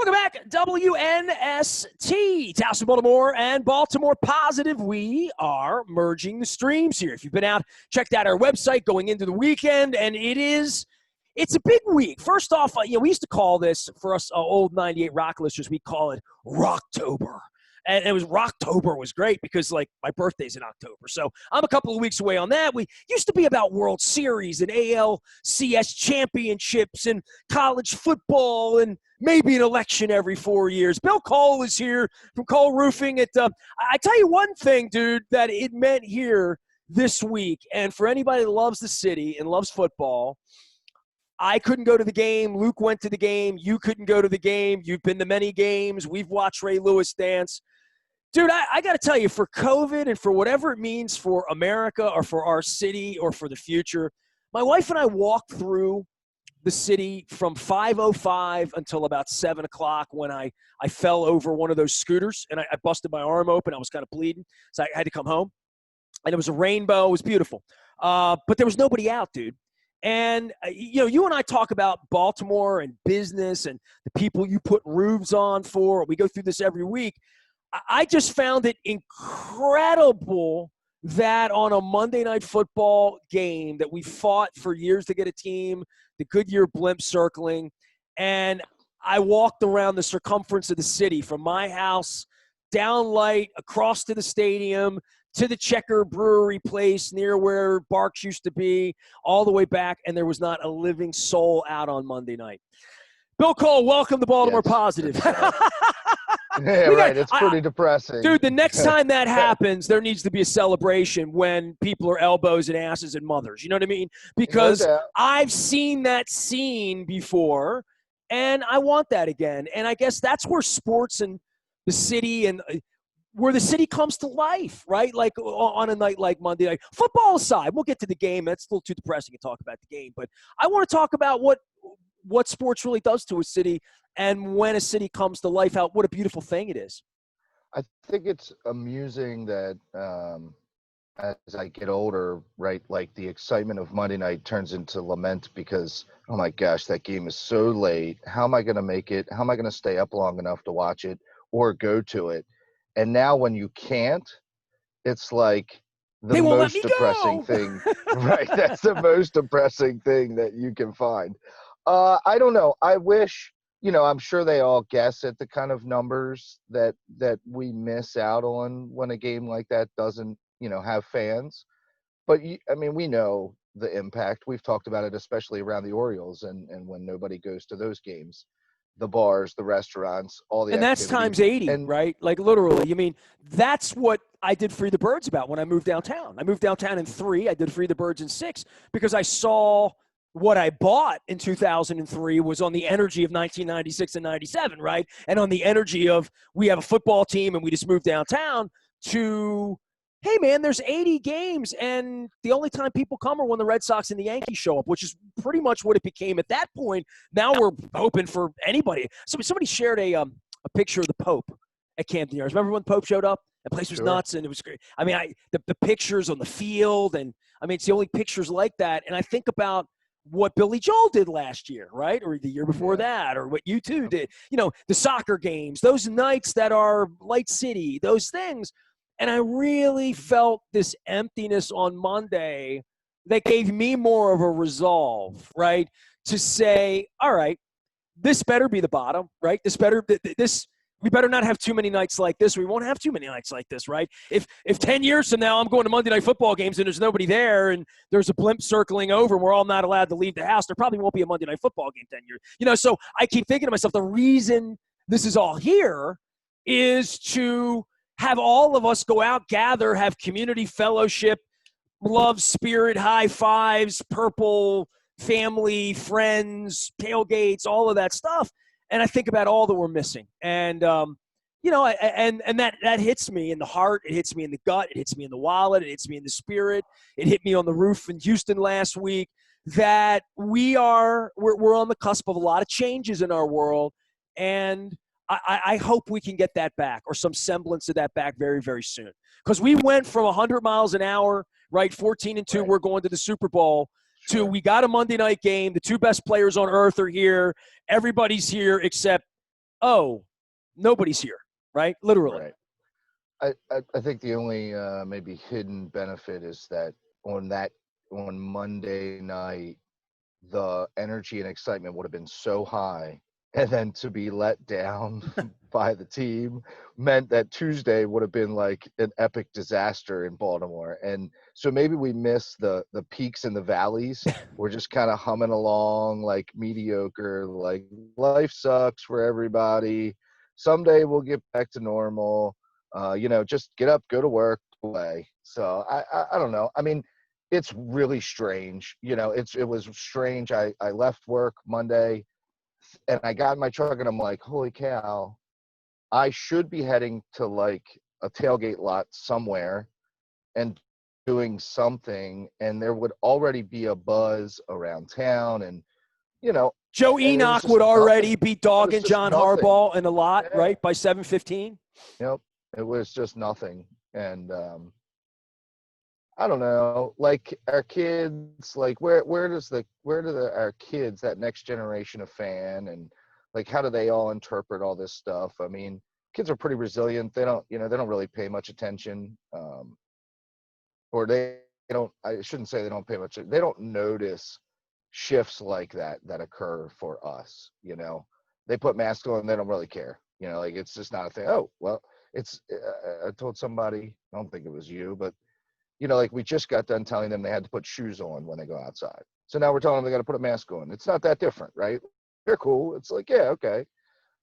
Welcome back, WNST, Towson, Baltimore, and Baltimore Positive. We are merging the streams here. If you've been out, checked out our website going into the weekend, and it's a big week. First off, we used to call this, for us old 98 Rock listeners, we call it Rocktober. And it was Rocktober was great because, like, my birthday's in October. So I'm a couple of weeks away on that. We used to be about World Series and ALCS championships and college football and maybe an election every 4 years. Bill Cole is here from Cole Roofing. I tell you one thing, dude, that it meant here this week, and for anybody that loves the city and loves football, I couldn't go to the game. Luke went to the game. You couldn't go to the game. You've been to many games. We've watched Ray Lewis dance. Dude, I got to tell you, for COVID and for whatever it means for America or for our city or for the future, my wife and I walked through the city from 5:05 until about 7 o'clock when I fell over one of those scooters and I busted my arm open. I was kind of bleeding, so I had to come home. And it was a rainbow. It was beautiful. But there was nobody out, dude. And, you and I talk about Baltimore and business and the people you put roofs on for. We go through this every week. I just found it incredible that on a Monday Night Football game that we fought for years to get a team, the Goodyear blimp circling, and I walked around the circumference of the city from my house, down Light, across to the stadium, to the Checker Brewery place near where Barks used to be, all the way back, and there was not a living soul out on Monday night. Bill Cole, welcome to Baltimore Positive. Yeah, right. It's pretty depressing. Dude, the next time that happens, there needs to be a celebration when people are elbows and asses and mothers. You know what I mean? Because I've seen that scene before, and I want that again. And I guess that's where sports and the city and where the city comes to life, right? Like on a night like Monday night. Football aside, we'll get to the game. That's a little too depressing to talk about the game. But I want to talk about what sports really does to a city and when a city comes to life, what a beautiful thing it is. I think it's amusing that as I get older, right, like the excitement of Monday night turns into lament because, oh my gosh, that game is so late. How am I going to make it? How am I going to stay up long enough to watch it or go to it? And now when you can't, it's like the most depressing thing. Right, that's the most depressing thing that you can find. I don't know. I wish, I'm sure they all guess at the kind of numbers that we miss out on when a game like that doesn't, have fans. But, we know the impact. We've talked about it, especially around the Orioles and when nobody goes to those games. The bars, the restaurants, all the activities. That's times 80, right? Like literally. That's what I did Free the Birds about when I moved downtown. I moved downtown in 3. I did Free the Birds in 6 because I saw – what I bought in 2003 was on the energy of 1996 and 97, right? And on the energy of we have a football team and we just moved downtown to, hey, man, there's 80 games and the only time people come are when the Red Sox and the Yankees show up, which is pretty much what it became at that point. Now we're open for anybody. Somebody shared a picture of the Pope at Camden Yards. Remember when the Pope showed up? The place was nuts and it was great. The pictures on the field and, it's the only pictures like that. And I think about what Billy Joel did last year, right? Or the year before that, or what you two did. The soccer games, those nights that are Light City, those things. And I really felt this emptiness on Monday that gave me more of a resolve, right? To say, all right, this better be the bottom, right? We better not have too many nights like this. We won't have too many nights like this, right? If 10 years from now I'm going to Monday Night Football games and there's nobody there and there's a blimp circling over and we're all not allowed to leave the house, there probably won't be a Monday Night Football game 10 years. So I keep thinking to myself, the reason this is all here is to have all of us go out, gather, have community fellowship, love, spirit, high fives, purple, family, friends, tailgates, all of that stuff. And I think about all that we're missing. And, and that hits me in the heart. It hits me in the gut. It hits me in the wallet. It hits me in the spirit. It hit me on the roof in Houston last week that we're on the cusp of a lot of changes in our world. And I hope we can get that back or some semblance of that back very, very soon. Because we went from 100 miles an hour, right, 14-2, right. We're going to the Super Bowl, to we got a Monday night game. The two best players on earth are here. Everybody's here except oh, nobody's here, right? Literally. Right. I think the only maybe hidden benefit is that on Monday night, the energy and excitement would have been so high, and then to be let down by the team meant that Tuesday would have been like an epic disaster in Baltimore. And so maybe we miss the peaks and the valleys. We're just kind of humming along like mediocre, like life sucks for everybody. Someday we'll get back to normal. Just get up, go to work, away. So I don't know. I mean, it's really strange. It was strange. I left work Monday and I got in my truck and I'm like, holy cow, I should be heading to like a tailgate lot somewhere and doing something, and there would already be a buzz around town, and you know, Joe and it was Enoch just would already nothing. be It was dogging just John nothing. Harbaugh in a lot, Yeah. right? By 7:15. Yep. It was just nothing. And I don't know, like our kids, like where do our kids, that next generation of fan, and like how do they all interpret all this stuff? I mean, kids are pretty resilient. They don't really pay much attention, or they don't. I shouldn't say they don't pay much. They don't notice shifts like that occur for us. They put masks on, they don't really care. Like it's just not a thing. Oh well, it's. I told somebody, I don't think it was you, but like we just got done telling them they had to put shoes on when they go outside. So now we're telling them they got to put a mask on. It's not that different, right? They're cool. It's like, yeah, okay.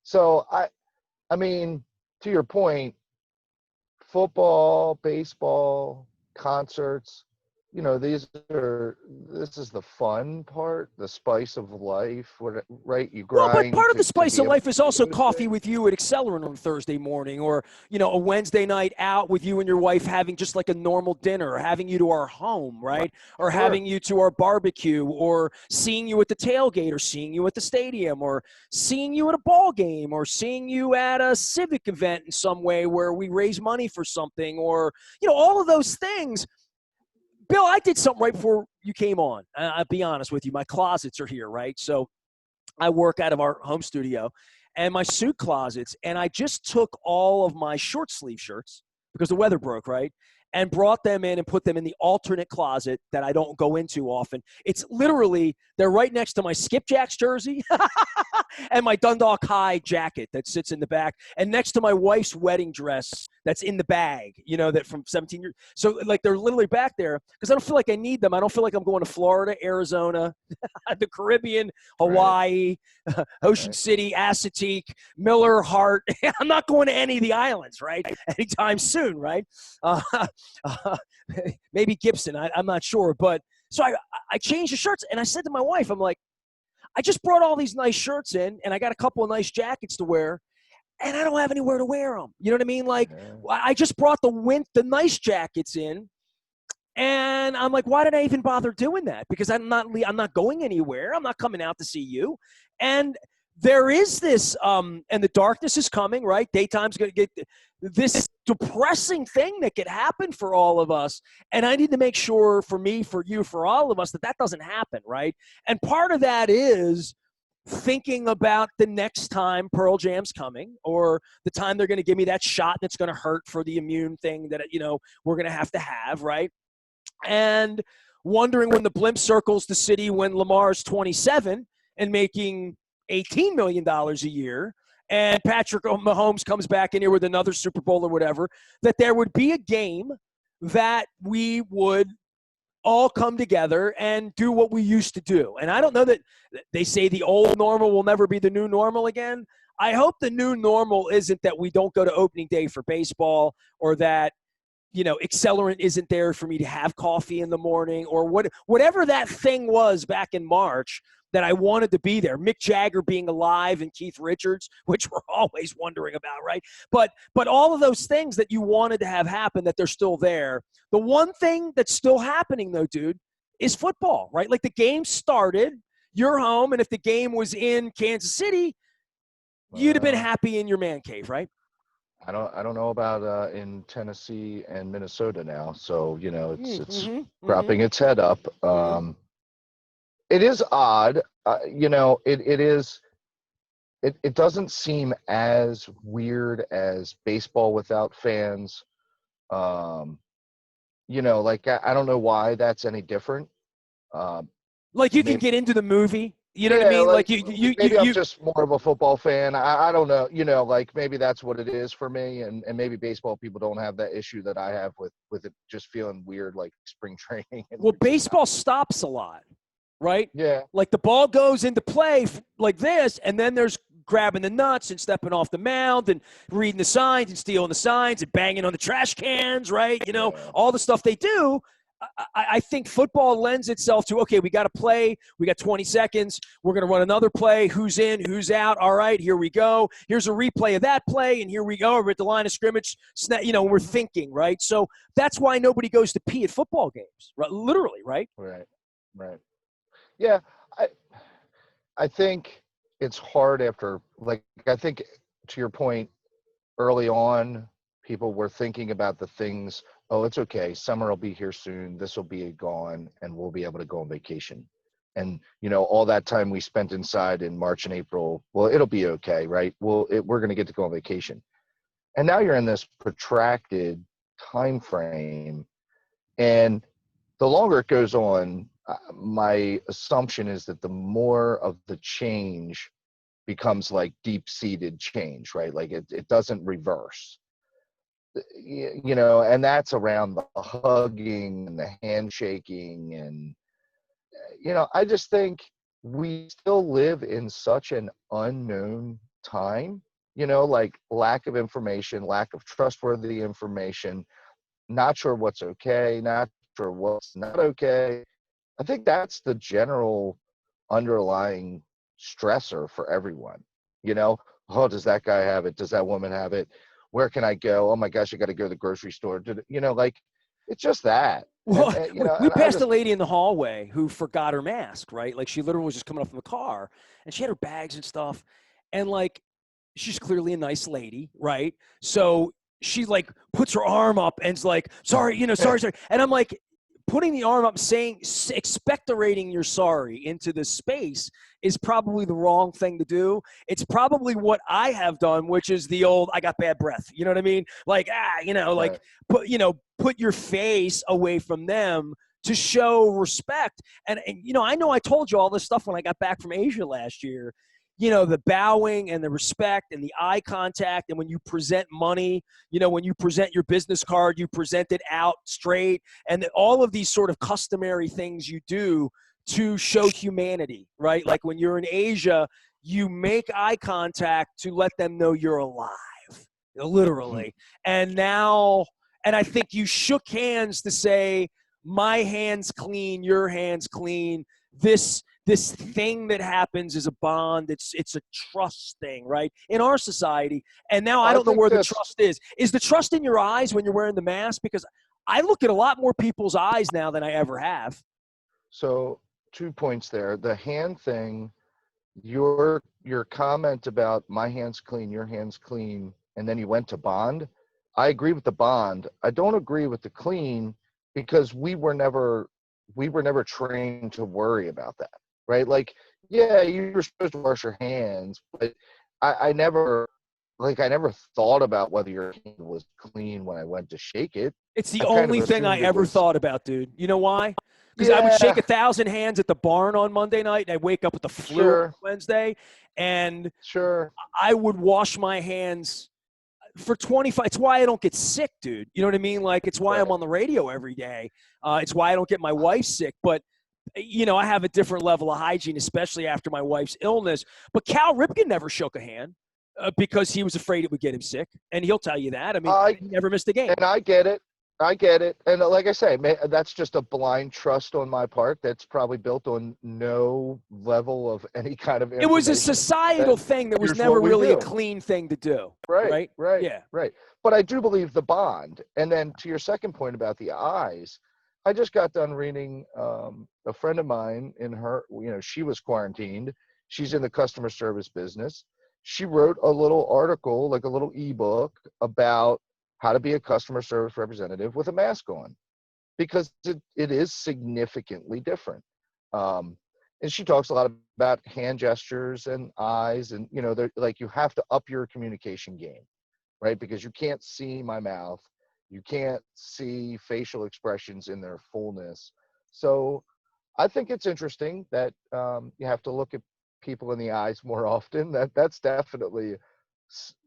So I mean, to your point, football, baseball, concerts, this is the fun part, the spice of life, right? You Well, but grind part of the to spice be of able life to is do also those coffee things. with you at Accelerant on Thursday morning, or a Wednesday night out with you and your wife having just like a normal dinner, or having you to our home, right? Or Sure. having you to our barbecue, or seeing you at the tailgate, or seeing you at the stadium, or seeing you at a ball game, or seeing you at a civic event in some way where we raise money for something, or all of those things. Bill, I did something right before you came on. I'll be honest with you. My closets are here, right? So I work out of our home studio, and my suit closets, and I just took all of my short sleeve shirts because the weather broke, right? And brought them in and put them in the alternate closet that I don't go into often. It's literally, they're right next to my Skipjacks jersey and my Dundalk High jacket that sits in the back, and next to my wife's wedding dress that's in the bag, that from 17 years. So, like, they're literally back there because I don't feel like I need them. I don't feel like I'm going to Florida, Arizona, the Caribbean, Right. Hawaii, Ocean Right. City, Assateague, Miller, Hart. I'm not going to any of the islands, right? Anytime soon, right? Uh, uh, maybe Gibson. I'm not sure. But so I changed the shirts, and I said to my wife, I'm like, I just brought all these nice shirts in, and I got a couple of nice jackets to wear, and I don't have anywhere to wear them. You know what I mean? Like, Yeah. I just brought the nice jackets in, and I'm like, why did I even bother doing that? Because I'm not going anywhere. I'm not coming out to see you. And there is this, and the darkness is coming, right? Daytime's going to get this depressing thing that could happen for all of us. And I need to make sure, for me, for you, for all of us, that doesn't happen, right? And part of that is thinking about the next time Pearl Jam's coming, or the time they're going to give me that shot that's going to hurt for the immune thing that, we're going to have, right? And wondering when the blimp circles the city when Lamar's 27 and making $18 million a year, and Patrick Mahomes comes back in here with another Super Bowl or whatever, that there would be a game that we would all come together and do what we used to do. And I don't know that they say the old normal will never be the new normal again. I hope the new normal isn't that we don't go to opening day for baseball, or that Accelerant isn't there for me to have coffee in the morning, or whatever that thing was back in March that I wanted to be there. Mick Jagger being alive and Keith Richards, which we're always wondering about, right? But all of those things that you wanted to have happen, that they're still there. The one thing that's still happening, though, dude, is football, right? Like, the game started, you're home, and if the game was in Kansas City, you'd have been Well, happy in your man cave, right? I don't know about in Tennessee and Minnesota now. So it's Mm-hmm. Mm-hmm. propping its head up. Mm-hmm. It is odd. It is. it doesn't seem as weird as baseball without fans. Um, like I don't know why that's any different. Um, Like you can maybe get into the movie. You know what I Yeah, mean? like Like maybe I'm just more of a football fan. I don't know, like maybe that's what it is for me, and maybe baseball people don't have that issue that I have with it just feeling weird like spring training and well, just not. baseball stops a lot, right? Yeah, Like the ball goes into play like this, and then there's grabbing the nuts and stepping off the mound and reading the signs and stealing the signs and banging on the trash cans, right? yeah, All the stuff they do. I think football lends itself to, okay, we got to play. We got 20 seconds. We're going to run another play. Who's in? Who's out? All right, here we go. Here's a replay of that play, and here we go. We're at the line of scrimmage. We're thinking, right? So that's why nobody goes to pee at football games, right? Literally, right? right, right. Yeah, I I think it's hard after, like, I think to your point, early on, people were thinking about the things, oh, it's okay. Summer will be here soon. This will be gone, and we'll be able to go on vacation. And, all that time we spent inside in March and April, well, it'll be okay, right? We're going to get to go on vacation. And now you're in this protracted time frame. And the longer it goes on, my assumption is that the more of the change becomes like deep-seated change, right? Like it doesn't reverse, and that's around the hugging and the handshaking. And, I just think we still live in such an unknown time, like lack of information, lack of trustworthy information, not sure what's okay, not sure what's not okay. I think that's the general underlying stressor for everyone. You know, oh, does that guy have it? Does that woman have it? Where can I go? Oh my gosh, I got to go to the grocery store. Like it's just that. And, Well, and we and I passed a just lady in the hallway who forgot her mask, right? Like she literally was just coming up from the car and she had her bags and stuff. And like, she's clearly a nice lady, right? So she like puts her arm up and's like, sorry, sorry. And I'm like, putting the arm up, saying, expectorating you're sorry into this space is probably the wrong thing to do. It's probably what I have done, which is the old, I got bad breath. You know what I mean? Like, like right. put your face away from them to show respect. And I know I told you all this stuff when I got back from Asia last year. The bowing and the respect and the eye contact. And when you present money, when you present your business card, you present it out straight. And all of these sort of customary things you do to show humanity, right? Like when you're in Asia, you make eye contact to let them know you're alive, literally. And I think you shook hands to say, my hand's clean, your hand's clean. This thing that happens is a bond. It's a trust thing, right? In our society. And now I I don't know think where the that's trust is. Is the trust in your eyes when you're wearing the mask? Because I look at a lot more people's eyes now than I ever have. so 2 points there. The hand thing, your comment about my hands clean, your hands clean, and then you went to bond. I agree with the bond. I don't agree with the clean because we were never trained to worry about that, right? Like, yeah, you were supposed to wash your hands, but I never thought about whether your hand was clean when I went to shake it. It's the I kind of only thing I assumed it ever was, thought about, dude. You know why? Because I would shake yeah, 1,000 hands at the barn on Monday night, and I wake up with the flu on sure, Wednesday, and sure, I would wash my hands for 25. It's why I don't get sick, dude. You know what I mean? Like, it's why I'm right. on the radio every day. It's why I don't get my wife sick. But I have a different level of hygiene, especially after my wife's illness. But Cal Ripken never shook a hand because he was afraid it would get him sick, and he'll tell you that. I mean, I he never missed a game. And I get it. I get it. And like I say, that's just a blind trust on my part. That's probably built on no level of any kind of It was a information. That societal thing that was here's what never we really a do. clean thing to do, Right, right? right, Yeah. right. But I do believe the bond. And then to your second point about the eyes, I just got done reading a friend of mine in her, she was quarantined. She's in the customer service business. She wrote a little article, like a little ebook about how to be a customer service representative with a mask on because it is significantly different. Um, and she talks a lot about hand gestures and eyes, and they're like, you have to up your communication game, right? Because you can't see my mouth, you can't see facial expressions in their fullness. So I think it's interesting that you have to look at people in the eyes more often. That's definitely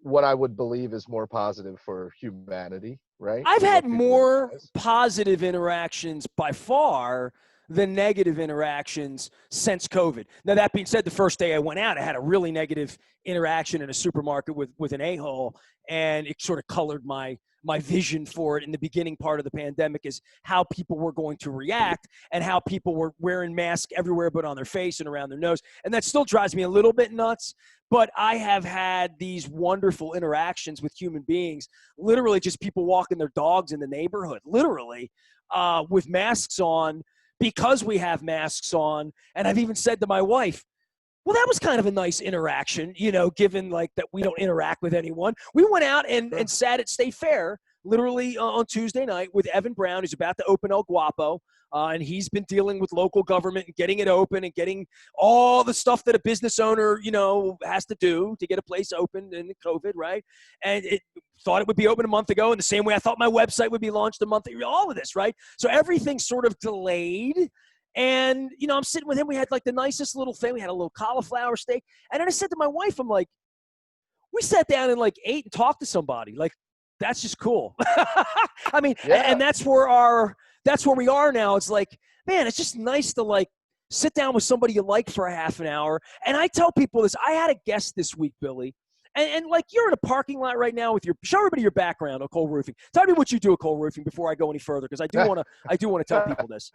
what I would believe is more positive for humanity, right? I've To had look people in more the eyes. positive interactions by far than negative interactions since COVID. Now, that being said, the first day I went out, I had a really negative interaction in a supermarket with an a-hole, and it sort of colored my vision for it in the beginning part of the pandemic, is how people were going to react and how people were wearing masks everywhere but on their face and around their nose. And that still drives me a little bit nuts. But I have had these wonderful interactions with human beings, literally just people walking their dogs in the neighborhood, literally, with masks on, because we have masks on. And I've even said to my wife, well, that was kind of a nice interaction, given like that we don't interact with anyone. We went out and Sure. sat at State Fair literally on Tuesday night with Evan Brown, who's about to open El Guapo. And he's been dealing with local government and getting it open and getting all the stuff that a business owner, has to do to get a place open in COVID, right? And it thought it would be open a month ago in the same way I thought my website would be launched a month ago, all of this, right? So everything's sort of delayed. And, I'm sitting with him. We had like the nicest little thing. We had a little cauliflower steak. And then I said to my wife, I'm like, we sat down and like ate and talked to somebody. Like, that's just cool. I mean, Yeah. and that's where we are now. It's like, man, it's just nice to like sit down with somebody you like for a half an hour. And I tell people this. I had a guest this week, Billy. And like, you're in a parking lot right now with show everybody your background on Cole Roofing. Tell me what you do at Cole Roofing before I go any further, because I do want to tell people this.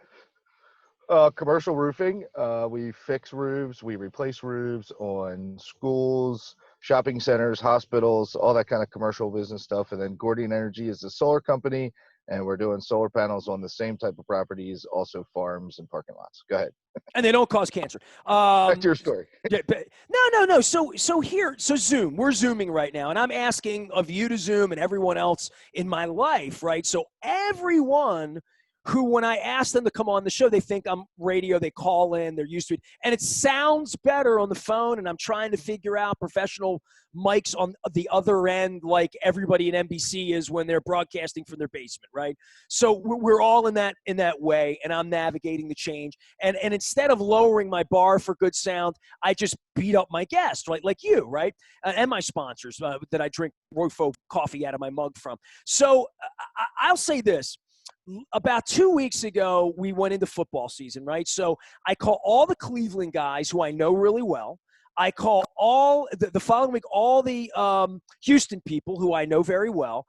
Commercial roofing. We fix roofs, we replace roofs on schools, shopping centers, hospitals, all that kind of commercial business stuff. And then Gordian Energy is a solar company, and we're doing solar panels on the same type of properties, also farms and parking lots. Go ahead. And they don't cause cancer. Back to your story. Yeah, no. So Zoom. We're Zooming right now, and I'm asking of you to Zoom and everyone else in my life, right? So everyone who, when I ask them to come on the show, they think I'm radio, they call in, they're used to it. And it sounds better on the phone, and I'm trying to figure out professional mics on the other end like everybody at NBC is when they're broadcasting from their basement, right? So we're all in that way, and I'm navigating the change. And instead of lowering my bar for good sound, I just beat up my guests, right? Like you, right? And my sponsors that I drink Rofo coffee out of my mug from. So I'll say this. About 2 weeks ago, we went into football season, right? So I call all the Cleveland guys who I know really well. I call all the following week all the Houston people who I know very well,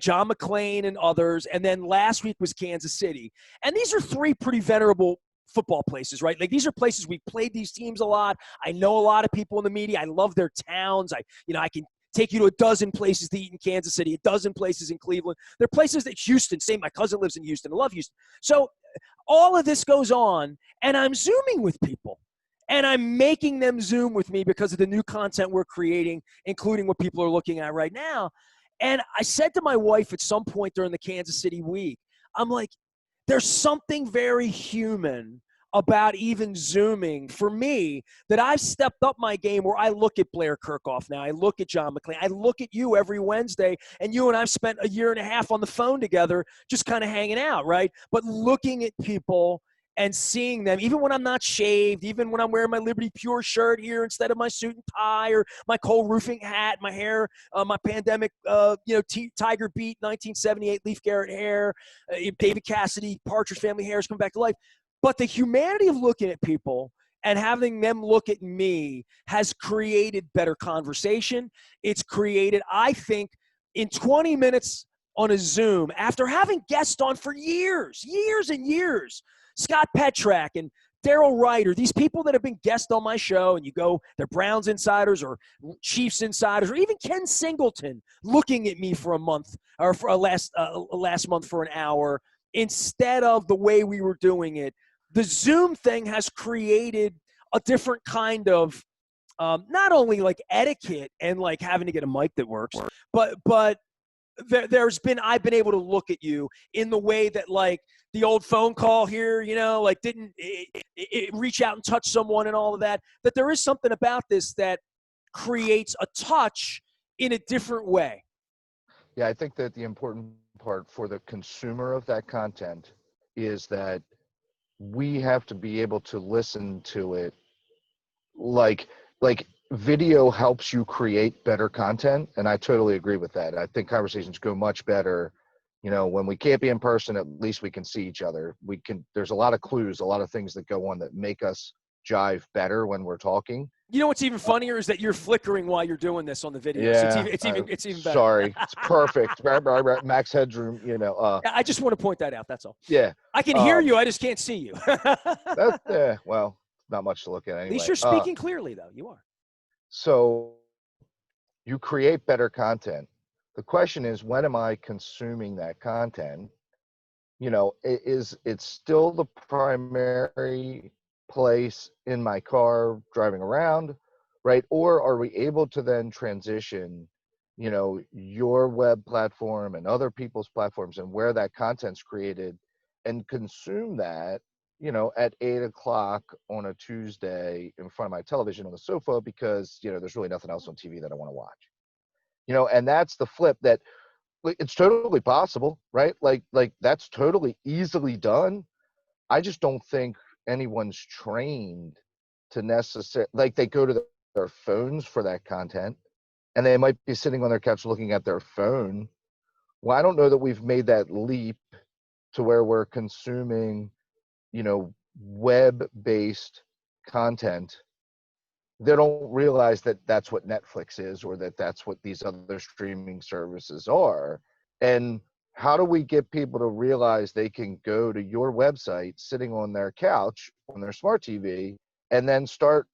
John McClain and others. And then last week was Kansas City. And these are three pretty venerable football places, right? Like, these are places we've played these teams a lot. I know a lot of people in the media. I love their towns. I can take you to a dozen places to eat in Kansas City, a dozen places in Cleveland. There are places that Houston, same, my cousin lives in Houston. I love Houston. So all of this goes on, and I'm Zooming with people. And I'm making them Zoom with me because of the new content we're creating, including what people are looking at right now. And I said to my wife at some point during the Kansas City week, I'm like, there's something very human about even Zooming for me, that I've stepped up my game, where I look at Blair Kirkhoff now. I look at John McClain. I look at you every Wednesday, and you and I've spent a year and a half on the phone together just kind of hanging out, right? But looking at people and seeing them, even when I'm not shaved, even when I'm wearing my Liberty Pure shirt here instead of my suit and tie, or my Cole Roofing hat, my hair, my pandemic, Tiger Beat 1978 Leaf Garrett hair, David Cassidy, Partridge Family hair has come back to life. But the humanity of looking at people and having them look at me has created better conversation. It's created, I think, in 20 minutes on a Zoom, after having guests on for years and years, Scott Petrak and Daryl Ryder, these people that have been guests on my show, and you go, they're Browns insiders or Chiefs insiders, or even Ken Singleton looking at me for a month, or for last month for an hour, instead of the way we were doing it. The Zoom thing has created a different kind of not only like etiquette and like having to get a mic that works, but I've been able to look at you in the way that like the old phone call here, like didn't it reach out and touch someone and all of that, that there is something about this that creates a touch in a different way. Yeah, I think that the important part for the consumer of that content is that we have to be able to listen to it like video helps you create better content, and I totally agree with that. I think conversations go much better, when we can't be in person. At least we can see each other. There's a lot of clues, a lot of things that go on that make us jive better when we're talking. You know what's even funnier is that you're flickering while you're doing this on the videos. Yeah, It's even better. sorry, it's perfect. Max headroom. I just want to point that out. That's all. Yeah, I can hear you. I just can't see you. well, not much to look at anyway. At least you're speaking clearly, though. You are. So you create better content. The question is, when am I consuming that content? Is it still the primary place in my car driving around, right? Or are we able to then transition, your web platform and other people's platforms and where that content's created, and consume that, at 8 o'clock on a Tuesday in front of my television on the sofa, because, there's really nothing else on TV that I want to watch. And that's the flip that it's totally possible, right? Like that's totally easily done. I just don't think anyone's trained to necessarily, like, they go to their phones for that content, and they might be sitting on their couch looking at their phone. Well, I don't know that we've made that leap to where we're consuming, web-based content. They don't realize that that's what Netflix is, or that that's what these other streaming services are. And how do we get people to realize they can go to your website sitting on their couch on their smart TV and then start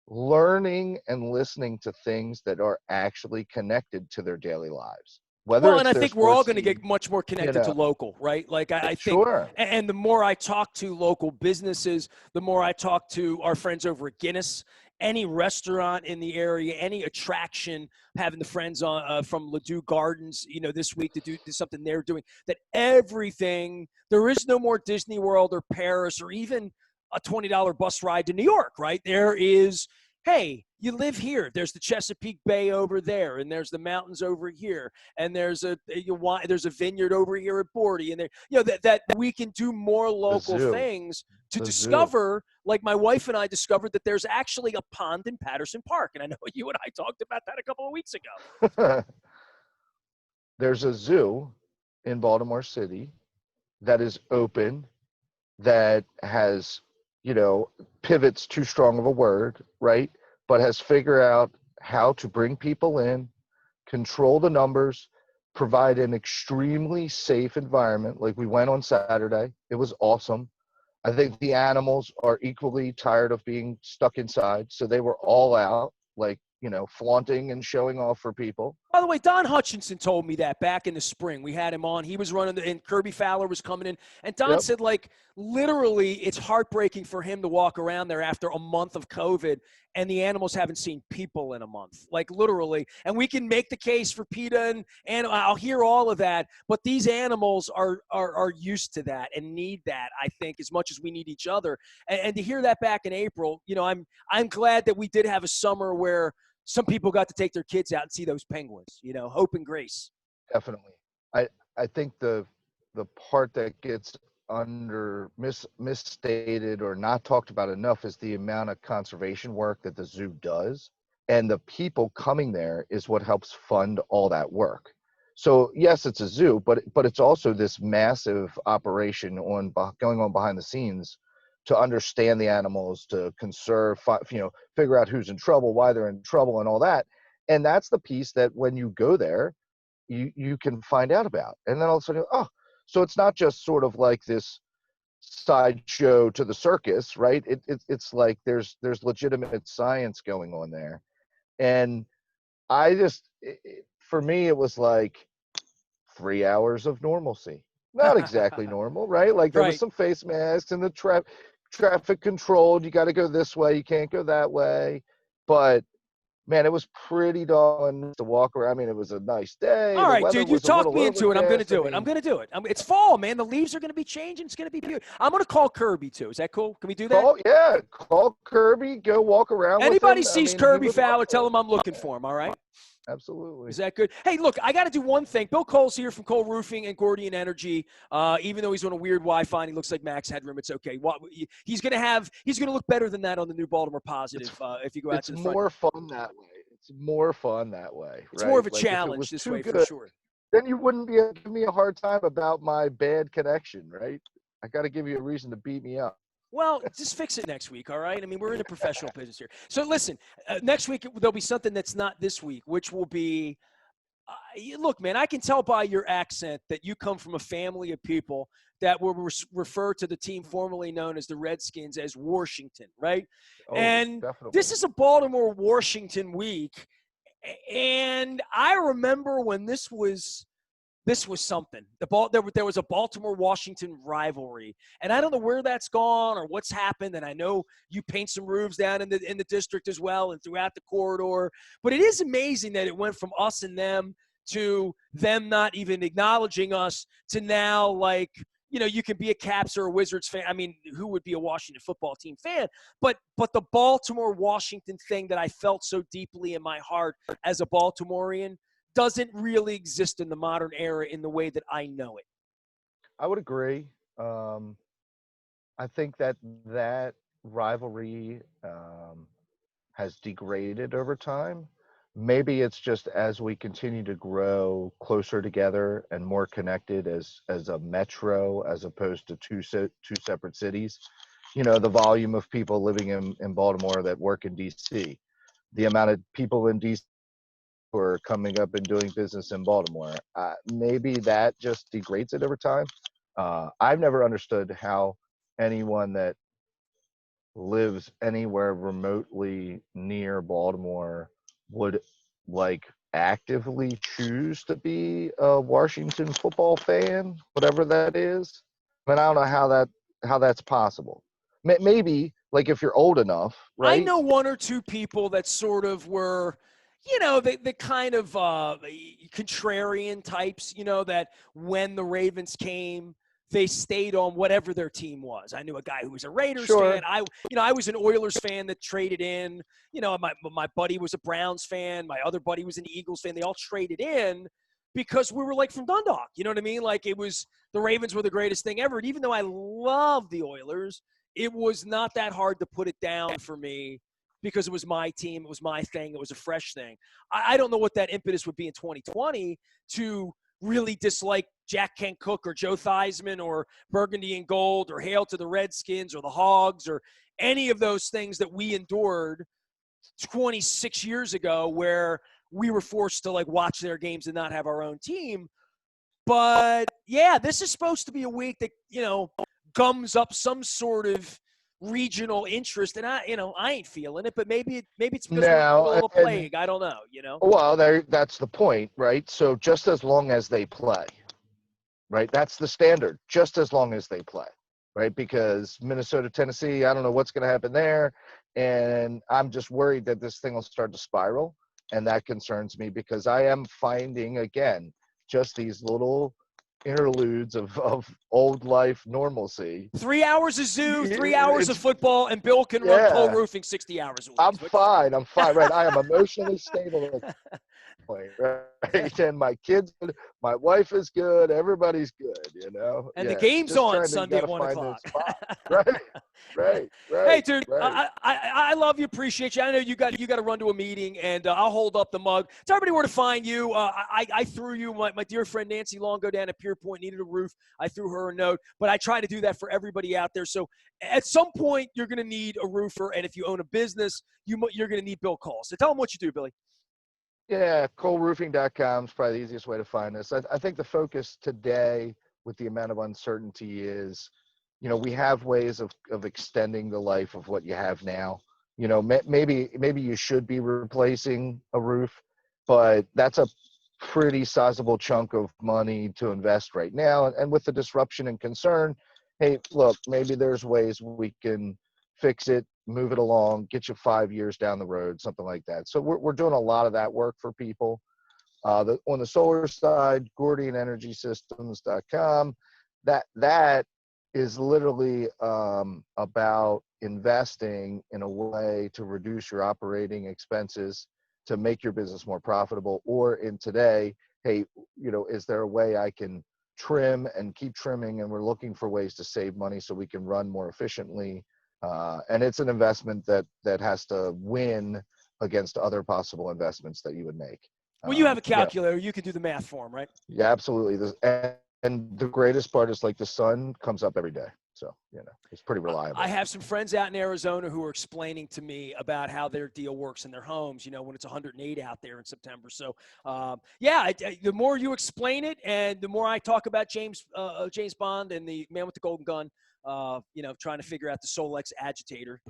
learning and listening to things that are actually connected to their daily lives? Whether Well, and it's I their think we're all sports going to team, get much more connected to local, right? Like I think, sure, and the more I talk to local businesses, the more I talk to our friends over at Guinness, any restaurant in the area, any attraction, having the friends on from Ladue Gardens, this week to do something they're doing, that everything, there is no more Disney World or Paris or even a $20 bus ride to New York, right? There is, hey, you live here. There's the Chesapeake Bay over there, and there's the mountains over here, and there's a vineyard over here at Bordy, and there, that we can do more local things to discover. Like my wife and I discovered that there's actually a pond in Patterson Park, and I know you and I talked about that a couple of weeks ago. There's a zoo in Baltimore City that is open, that has, pivots too strong of a word, right? But has figured out how to bring people in, control the numbers, provide an extremely safe environment. Like, we went on Saturday. It was awesome. I think the animals are equally tired of being stuck inside. So they were all out, like, flaunting and showing off for people. By the way, Don Hutchinson told me that back in the spring. We had him on. He was running, and Kirby Fowler was coming in. And Don said, like, literally, it's heartbreaking for him to walk around there after a month of COVID, and the animals haven't seen people in a month. Like, literally. And we can make the case for PETA, and I'll hear all of that. But these animals are used to that and need that, I think, as much as we need each other. And to hear that back in April, I'm glad that we did have a summer where some people got to take their kids out and see those penguins, hope and grace. Definitely. I think the part that gets misstated or not talked about enough is the amount of conservation work that the zoo does. And the people coming there is what helps fund all that work. So yes, it's a zoo, but it's also this massive operation going on behind the scenes to understand the animals, to conserve, figure out who's in trouble, why they're in trouble, and all that. And that's the piece that when you go there, you can find out about. And then all of a sudden, so it's not just sort of like this sideshow to the circus, right? It's like there's legitimate science going on there. And for me, it was like 3 hours of normalcy. Not exactly normal, right? Like there was some face masks and the traffic controlled. You got to go this way. You can't go that way. But Man, it was pretty darn to walk around. I mean, it was a nice day. All The right, weather dude, you was a talked little me into it. I'm going to overcast. I do it. I'm mean, going to do it. It's fall, man. The leaves are going to be changing. It's going to be beautiful. I'm going to call Kirby, too. Is that cool? Can we do that? call Kirby, go walk around with Anybody him. I sees mean, he Kirby would love Fowler, tell to. him I'm looking for him, all right? Absolutely. Is that good? Hey, look, I got to do one thing. Bill Cole's here from Cole Roofing and Gordian Energy. Even though he's on a weird Wi-Fi and he looks like Max Headroom, it's okay. He's going to look better than that on the new Baltimore Positive if you go out It's to the front. more fun that way. It's more fun that way, It's more right? of a Like if it challenge was this too way for good, sure. then you wouldn't be able to give me a hard time about my bad connection, right? I got to give you a reason to beat me up. Well, just fix it next week, all right? I mean, we're in the professional business here. So listen, next week there'll be something that's not this week, which will be look, man, I can tell by your accent that you come from a family of people that will refer to the team formerly known as the Redskins as Washington, right? Oh, And definitely. this is a Baltimore-Washington week. And I remember when this was something. There was a Baltimore-Washington rivalry, and I don't know where that's gone or what's happened. And I know you paint some roofs down in the district as well and throughout the corridor. But it is amazing that it went from us and them to them not even acknowledging us to now, like, you can be a Caps or a Wizards fan. I mean, who would be a Washington football team fan? But the Baltimore-Washington thing that I felt so deeply in my heart as a Baltimorean doesn't really exist in the modern era in the way that I know it. I would agree. Um, I think that rivalry has degraded over time. Maybe it's just as we continue to grow closer together and more connected as a metro as opposed to two separate cities. You know, the volume of people living in Baltimore that work in DC, the amount of people in DC who are coming up and doing business in Baltimore. Maybe that just degrades it over time. I've never understood how anyone that lives anywhere remotely near Baltimore would like actively choose to be a Washington football fan, whatever that is. I mean, I don't know how that's possible. Maybe like if you're old enough, I right? know one or two people that sort of were, the kind of contrarian types, that when the Ravens came, they stayed on whatever their team was. I knew a guy who was a Raiders fan. Sure. I was an Oilers fan that traded in. My buddy was a Browns fan. My other buddy was an Eagles fan. They all traded in because we were like from Dundalk. You know what I mean? Like the Ravens were the greatest thing ever. And even though I love the Oilers, it was not that hard to put it down for me because it was my team, it was my thing, it was a fresh thing. I don't know what that impetus would be in 2020 to really dislike Jack Kent Cook or Joe Theismann or Burgundy and Gold or Hail to the Redskins or the Hogs or any of those things that we endured 26 years ago where we were forced to like watch their games and not have our own team. But yeah, this is supposed to be a week that, gums up some sort of regional interest, and I ain't feeling it. But maybe it's because we're in the Now, middle of a and plague. I don't know. well, that's the point, right? So just as long as they play, right? That's the standard, just as long as they play, right? Because Minnesota, Tennessee, I don't know what's going to happen there. And I'm just worried that this thing will start to spiral. And that concerns me because I am finding, again, just these little interludes of old life normalcy. 3 hours of zoo, 3 hours of It's, football, and Bill can run Cole yeah, Roofing 60 hours a week. I'm fine. I'm fine, right? I am emotionally stable point, right? And my kids, my wife is good. Everybody's good, And the Yeah, game's just on trying to Sunday got at to 1 find o'clock. those spots, right? Right, Hey, right, dude, right. I love you, appreciate you. I know you got to run to a meeting, and I'll hold up the mug. Tell everybody where to find you. I threw you, my dear friend Nancy Longo down at Pier Point needed a roof. I threw her a note, but I try to do that for everybody out there. So at some point, you're going to need a roofer, and if you own a business, you're going to need Bill Cole. So tell them what you do, Billy. Yeah, coleroofing.com is probably the easiest way to find us. I think the focus today with the amount of uncertainty is, we have ways of extending the life of what you have now. Maybe you should be replacing a roof, but that's a pretty sizable chunk of money to invest right now. And with the disruption and concern, hey, look, maybe there's ways we can fix it, move it along, get you 5 years down the road, something like that. So we're doing a lot of that work for people. On the solar side, GordianEnergySystems.com, that is literally about investing in a way to reduce your operating expenses to make your business more profitable. Or in today, hey, is there a way I can trim and keep trimming? And we're looking for ways to save money so we can run more efficiently. And it's an investment that has to win against other possible investments that you would make. Well, you have a calculator. You can do the math for them, right? Yeah, absolutely. And the greatest part is, like, the sun comes up every day. So, it's pretty reliable. I have some friends out in Arizona who are explaining to me about how their deal works in their homes, when it's 108 out there in September. So, the more you explain it and the more I talk about James Bond and the man with the golden gun, trying to figure out the Solex agitator.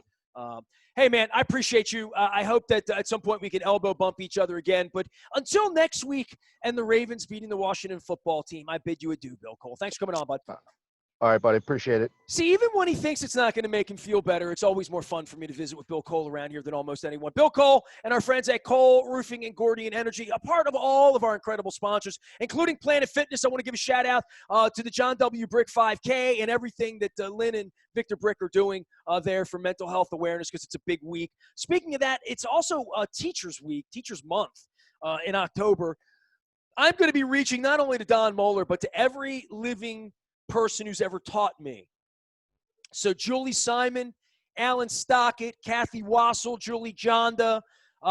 Hey, man, I appreciate you. I hope that at some point we can elbow bump each other again. But until next week and the Ravens beating the Washington football team, I bid you adieu, Bill Cole. Thanks for coming on, bud. All right, buddy. Appreciate it. See, even when he thinks it's not going to make him feel better, it's always more fun for me to visit with Bill Cole around here than almost anyone. Bill Cole and our friends at Cole Roofing and Gordian Energy, a part of all of our incredible sponsors, including Planet Fitness. I want to give a shout out to the John W. Brick 5K and everything that Lynn and Victor Brick are doing there for mental health awareness, because it's a big week. Speaking of that, it's also Teachers Week, Teachers Month in October. I'm going to be reaching not only to Don Moeller, but to every living person who's ever taught me. So Julie Simon, Alan Stockett, Kathy Wassel, Julie Jonda.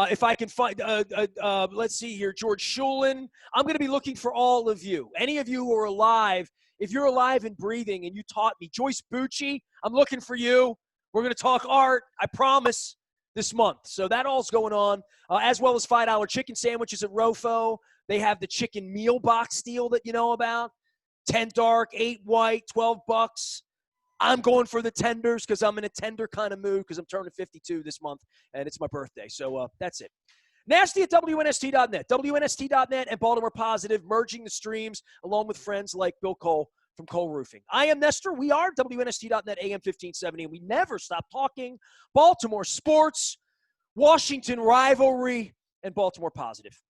If I can find, let's see here, George Schulin. I'm going to be looking for all of you. Any of you who are alive, if you're alive and breathing and you taught me. Joyce Bucci, I'm looking for you. We're going to talk art, I promise, this month. So that all's going on, as well as $5 chicken sandwiches at Rofo. They have the chicken meal box deal that you know about. 10 dark, 8 white, $12. I'm going for the tenders because I'm in a tender kind of mood because I'm turning 52 this month, and it's my birthday. So that's it. Nasty at WNST.net. WNST.net and Baltimore Positive, merging the streams along with friends like Bill Cole from Cole Roofing. I am Nestor. We are WNST.net AM 1570, and we never stop talking Baltimore sports, Washington rivalry, and Baltimore Positive.